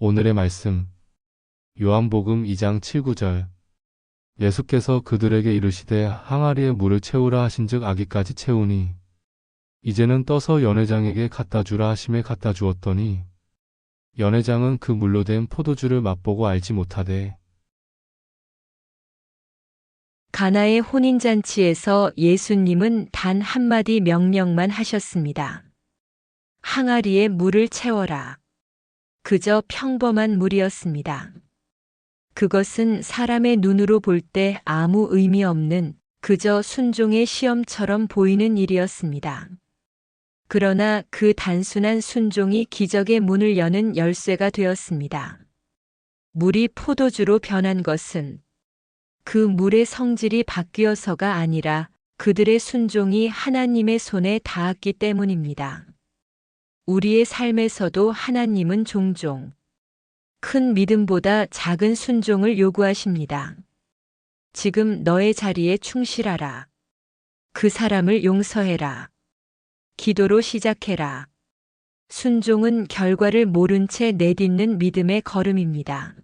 오늘의 말씀, 요한복음 2장 7-9절. 예수께서 그들에게 이르시되 항아리에 물을 채우라 하신즉 아기까지 채우니 이제는 떠서 연회장에게 갖다 주라 하심에 갖다 주었더니 연회장은 그 물로 된 포도주를 맛보고 알지 못하되. 가나의 혼인잔치에서 예수님은 단 한마디 명령만 하셨습니다. 항아리에 물을 채워라. 그저 평범한 물이었습니다. 그것은 사람의 눈으로 볼 때 아무 의미 없는 그저 순종의 시험처럼 보이는 일이었습니다. 그러나 그 단순한 순종이 기적의 문을 여는 열쇠가 되었습니다. 물이 포도주로 변한 것은 그 물의 성질이 바뀌어서가 아니라 그들의 순종이 하나님의 손에 닿았기 때문입니다. 우리의 삶에서도 하나님은 종종 큰 믿음보다 작은 순종을 요구하십니다. 지금 너의 자리에 충실하라. 그 사람을 용서해라. 기도로 시작해라. 순종은 결과를 모른 채 내딛는 믿음의 걸음입니다.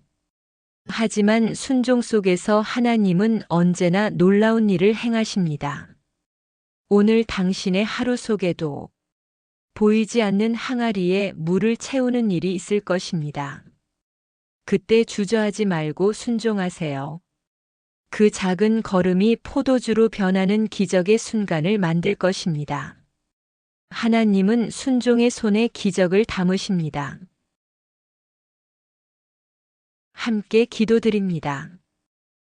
하지만 순종 속에서 하나님은 언제나 놀라운 일을 행하십니다. 오늘 당신의 하루 속에도 보이지 않는 항아리에 물을 채우는 일이 있을 것입니다. 그때 주저하지 말고 순종하세요. 그 작은 걸음이 포도주로 변하는 기적의 순간을 만들 것입니다. 하나님은 순종의 손에 기적을 담으십니다. 함께 기도드립니다.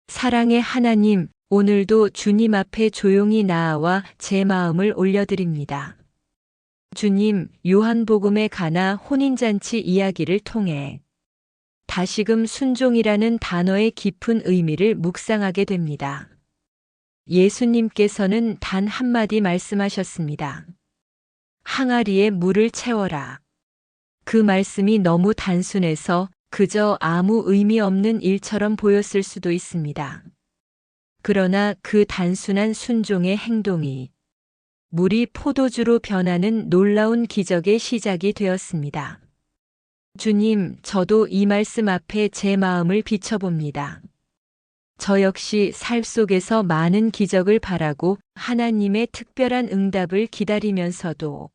사랑의 하나님, 오늘도 주님 앞에 조용히 나아와 제 마음을 올려드립니다. 주님, 요한복음에 가나 혼인잔치 이야기를 통해 다시금 순종이라는 단어의 깊은 의미를 묵상하게 됩니다. 예수님께서는 단 한마디 말씀하셨습니다. 항아리에 물을 채워라. 그 말씀이 너무 단순해서 그저 아무 의미 없는 일처럼 보였을 수도 있습니다. 그러나 그 단순한 순종의 행동이 물이 포도주로 변하는 놀라운 기적의 시작이 되었습니다. 주님, 저도 이 말씀 앞에 제 마음을 비춰봅니다. 저 역시 삶 속에서 많은 기적을 바라고 하나님의 특별한 응답을 기다리면서도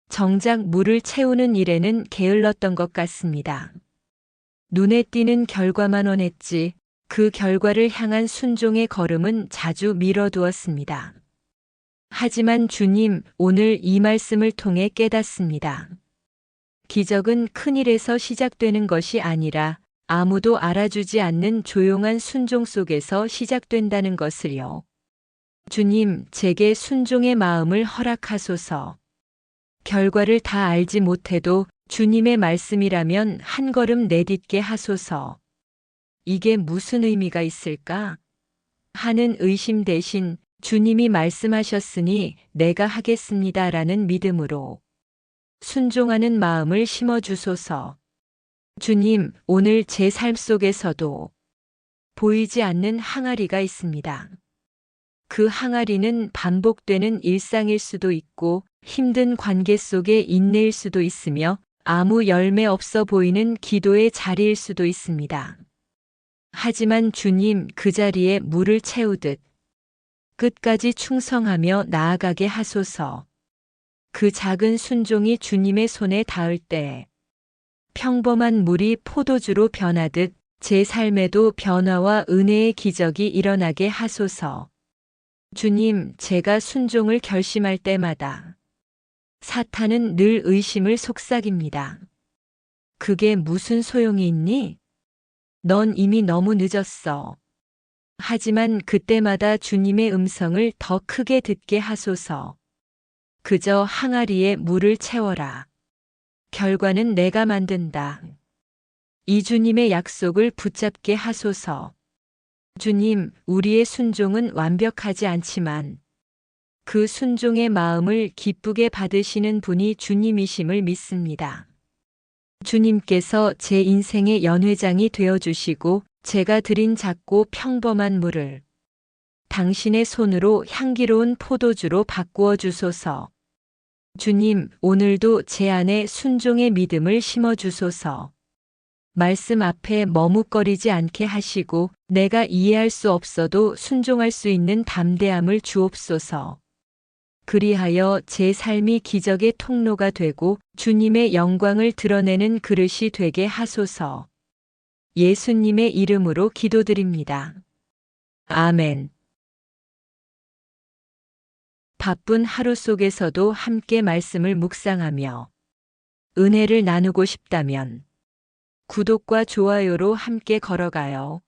정작 물을 채우는 일에는 게을렀던 것 같습니다. 눈에 띄는 결과만 원했지 그 결과를 향한 순종의 걸음은 자주 미뤄두었습니다. 하지만 주님, 오늘 이 말씀을 통해 깨닫습니다. 기적은 큰 일에서 시작되는 것이 아니라 아무도 알아주지 않는 조용한 순종 속에서 시작된다는 것을요. 주님, 제게 순종의 마음을 허락하소서. 결과를 다 알지 못해도 주님의 말씀이라면 한 걸음 내딛게 하소서. 이게 무슨 의미가 있을까? 하는 의심 대신 주님이 말씀하셨으니 내가 하겠습니다라는 믿음으로 순종하는 마음을 심어주소서. 주님, 오늘 제 삶 속에서도 보이지 않는 항아리가 있습니다. 그 항아리는 반복되는 일상일 수도 있고 힘든 관계 속의 인내일 수도 있으며 아무 열매 없어 보이는 기도의 자리일 수도 있습니다. 하지만 주님, 그 자리에 물을 채우듯 끝까지 충성하며 나아가게 하소서. 그 작은 순종이 주님의 손에 닿을 때 평범한 물이 포도주로 변하듯 제 삶에도 변화와 은혜의 기적이 일어나게 하소서. 주님, 제가 순종을 결심할 때마다 사탄은 늘 의심을 속삭입니다. 그게 무슨 소용이 있니? 넌 이미 너무 늦었어. 하지만 그때마다 주님의 음성을 더 크게 듣게 하소서. 그저 항아리에 물을 채워라. 결과는 내가 만든다. 이 주님의 약속을 붙잡게 하소서. 주님, 우리의 순종은 완벽하지 않지만 그 순종의 마음을 기쁘게 받으시는 분이 주님이심을 믿습니다. 주님께서 제 인생의 연회장이 되어주시고 제가 드린 작고 평범한 물을 당신의 손으로 향기로운 포도주로 바꾸어 주소서. 주님, 오늘도 제 안에 순종의 믿음을 심어 주소서. 말씀 앞에 머뭇거리지 않게 하시고 내가 이해할 수 없어도 순종할 수 있는 담대함을 주옵소서. 그리하여 제 삶이 기적의 통로가 되고 주님의 영광을 드러내는 그릇이 되게 하소서. 예수님의 이름으로 기도드립니다. 아멘. 바쁜 하루 속에서도 함께 말씀을 묵상하며 은혜를 나누고 싶다면 구독과 좋아요로 함께 걸어가요.